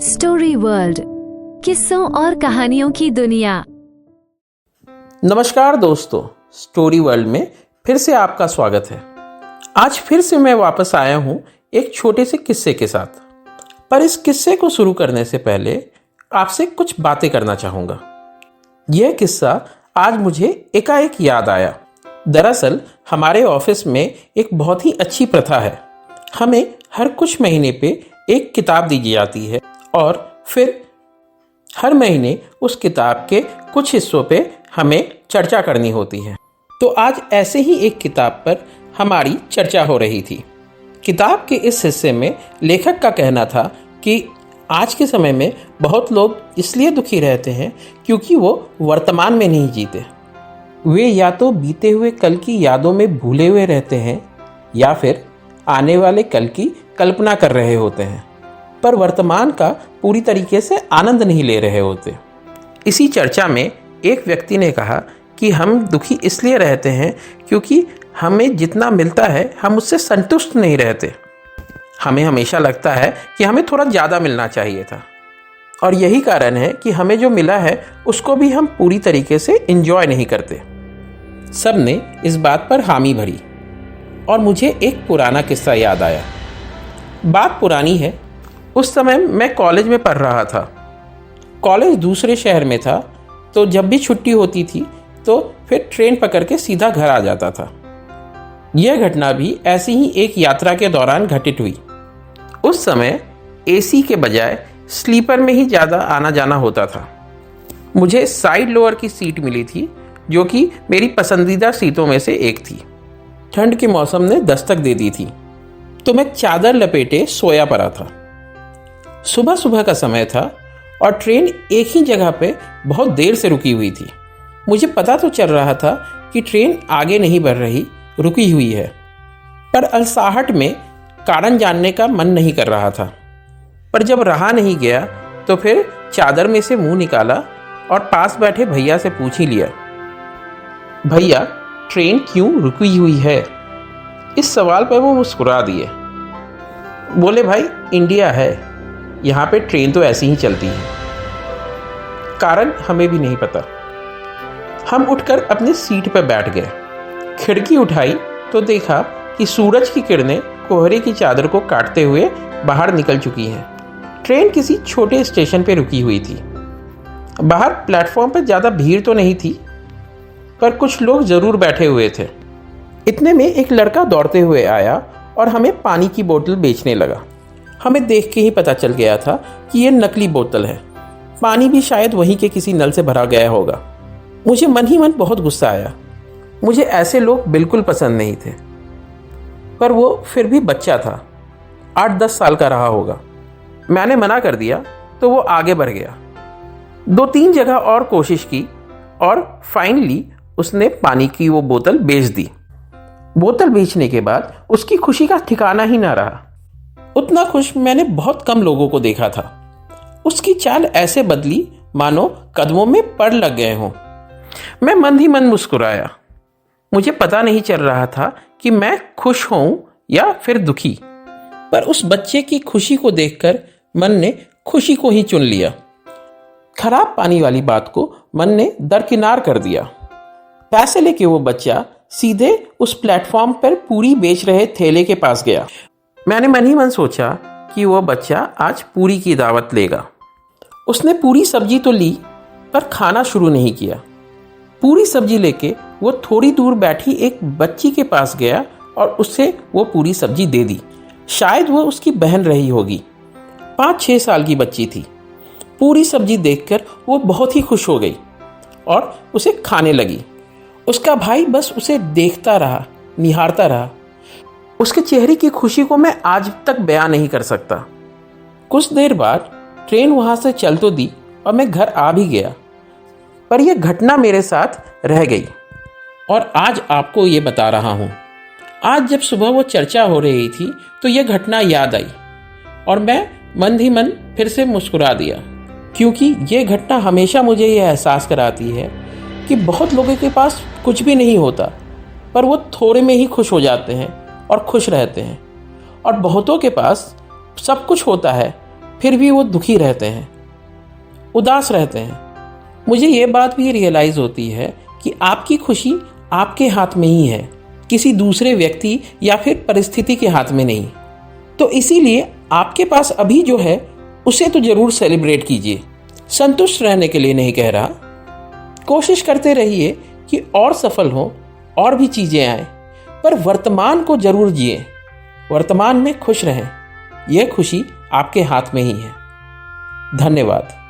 Story world, किस्सों और कहानियों की दुनिया। नमस्कार दोस्तों, स्टोरी वर्ल्ड में फिर से आपका स्वागत है। आज फिर से मैं वापस आया हूं एक छोटे से किस्से के साथ। पर इस किस्से को शुरू करने से पहले आपसे कुछ बातें करना चाहूंगा। यह किस्सा आज मुझे एकाएक याद आया। दरअसल हमारे ऑफिस में एक बहुत ही अच्छी प्रथा है। हमें हर कुछ महीने पे एक किताब दी जाती है और फिर हर महीने उस किताब के कुछ हिस्सों पे हमें चर्चा करनी होती है। तो आज ऐसे ही एक किताब पर हमारी चर्चा हो रही थी। किताब के इस हिस्से में लेखक का कहना था कि आज के समय में बहुत लोग इसलिए दुखी रहते हैं क्योंकि वो वर्तमान में नहीं जीते। वे या तो बीते हुए कल की यादों में भूले हुए रहते हैं या फिर आने वाले कल की कल्पना कर रहे होते हैं, पर वर्तमान का पूरी तरीके से आनंद नहीं ले रहे होते। इसी चर्चा में एक व्यक्ति ने कहा कि हम दुखी इसलिए रहते हैं क्योंकि हमें जितना मिलता है हम उससे संतुष्ट नहीं रहते। हमें हमेशा लगता है कि हमें थोड़ा ज़्यादा मिलना चाहिए था, और यही कारण है कि हमें जो मिला है उसको भी हम पूरी तरीके से एंजॉय नहीं करते। सब ने इस बात पर हामी भरी और मुझे एक पुराना किस्सा याद आया। बात पुरानी है। उस समय मैं कॉलेज में पढ़ रहा था। कॉलेज दूसरे शहर में था, तो जब भी छुट्टी होती थी तो फिर ट्रेन पकड़ के सीधा घर आ जाता था। यह घटना भी ऐसी ही एक यात्रा के दौरान घटित हुई। उस समय एसी के बजाय स्लीपर में ही ज़्यादा आना जाना होता था। मुझे साइड लोअर की सीट मिली थी, जो कि मेरी पसंदीदा सीटों में से एक थी। ठंड के मौसम ने दस्तक दे दी थी, तो मैं चादर लपेटे सोया पड़ा था। सुबह सुबह का समय था और ट्रेन एक ही जगह पे बहुत देर से रुकी हुई थी। मुझे पता तो चल रहा था कि ट्रेन आगे नहीं बढ़ रही, रुकी हुई है, पर अलसाहट में कारण जानने का मन नहीं कर रहा था। पर जब रहा नहीं गया तो फिर चादर में से मुंह निकाला और पास बैठे भैया से पूछ ही लिया, भैया ट्रेन क्यों रुकी हुई है? इस सवाल पर वो मुस्कुरा दिए। बोले, भाई इंडिया है, यहाँ पे ट्रेन तो ऐसी ही चलती है। कारण हमें भी नहीं पता। हम उठकर अपनी सीट पर बैठ गए। खिड़की उठाई तो देखा कि सूरज की किरणें कोहरे की चादर को काटते हुए बाहर निकल चुकी हैं। ट्रेन किसी छोटे स्टेशन पर रुकी हुई थी। बाहर प्लेटफॉर्म पर ज़्यादा भीड़ तो नहीं थी, पर कुछ लोग ज़रूर बैठे हुए थे। इतने में एक लड़का दौड़ते हुए आया और हमें पानी की बोतल बेचने लगा। हमें देख के ही पता चल गया था कि ये नकली बोतल है। पानी भी शायद वहीं के किसी नल से भरा गया होगा। मुझे मन ही मन बहुत गुस्सा आया। मुझे ऐसे लोग बिल्कुल पसंद नहीं थे, पर वो फिर भी बच्चा था, 8-10 साल का रहा होगा। मैंने मना कर दिया तो वो आगे बढ़ गया। 2-3 जगह और कोशिश की और फाइनली उसने पानी की वो बोतल बेच दी। बोतल बेचने के बाद उसकी खुशी का ठिकाना ही ना रहा। उतना खुश मैंने बहुत कम लोगों को देखा था। उसकी चाल ऐसे बदली मानो कदमों में पड़ लग गए हों। मैं मन ही मन मुस्कुराया। मुझे पता नहीं चल रहा था कि मैं खुश हूं या फिर दुखी, पर उस बच्चे की खुशी को देखकर मन ने खुशी को ही चुन लिया। खराब पानी वाली बात को मन ने दरकिनार कर दिया। पैसे लेके वो बच्चा सीधे उस प्लेटफॉर्म पर पूरी बेच रहे ठेले के पास गया। मैंने मन ही मन सोचा कि वो बच्चा आज पूरी की दावत लेगा। उसने पूरी सब्जी तो ली, पर खाना शुरू नहीं किया। पूरी सब्जी लेके वो थोड़ी दूर बैठी एक बच्ची के पास गया और उससे वो पूरी सब्जी दे दी। शायद वो उसकी बहन रही होगी। 5-6 साल की बच्ची थी। पूरी सब्जी देखकर वो बहुत ही खुश हो गई और उसे खाने लगी। उसका भाई बस उसे देखता रहा, निहारता रहा। उसके चेहरे की खुशी को मैं आज तक बयान नहीं कर सकता। कुछ देर बाद ट्रेन वहाँ से चल तो दी और मैं घर आ भी गया, पर यह घटना मेरे साथ रह गई और आज आपको ये बता रहा हूँ। आज जब सुबह वो चर्चा हो रही थी तो यह घटना याद आई और मैं मन ही मन फिर से मुस्कुरा दिया, क्योंकि ये घटना हमेशा मुझे यह एहसास कराती है कि बहुत लोगों के पास कुछ भी नहीं होता, पर वो थोड़े में ही खुश हो जाते हैं और खुश रहते हैं, और बहुतों के पास सब कुछ होता है फिर भी वो दुखी रहते हैं, उदास रहते हैं। मुझे ये बात भी रियलाइज़ होती है कि आपकी खुशी आपके हाथ में ही है, किसी दूसरे व्यक्ति या फिर परिस्थिति के हाथ में नहीं। तो इसीलिए आपके पास अभी जो है उसे तो ज़रूर सेलिब्रेट कीजिए। संतुष्ट रहने के लिए नहीं कह रहा, कोशिश करते रहिए कि और सफल हो, और भी चीज़ें आए, पर वर्तमान को जरूर जिए, वर्तमान में खुश रहें। यह खुशी आपके हाथ में ही है। धन्यवाद।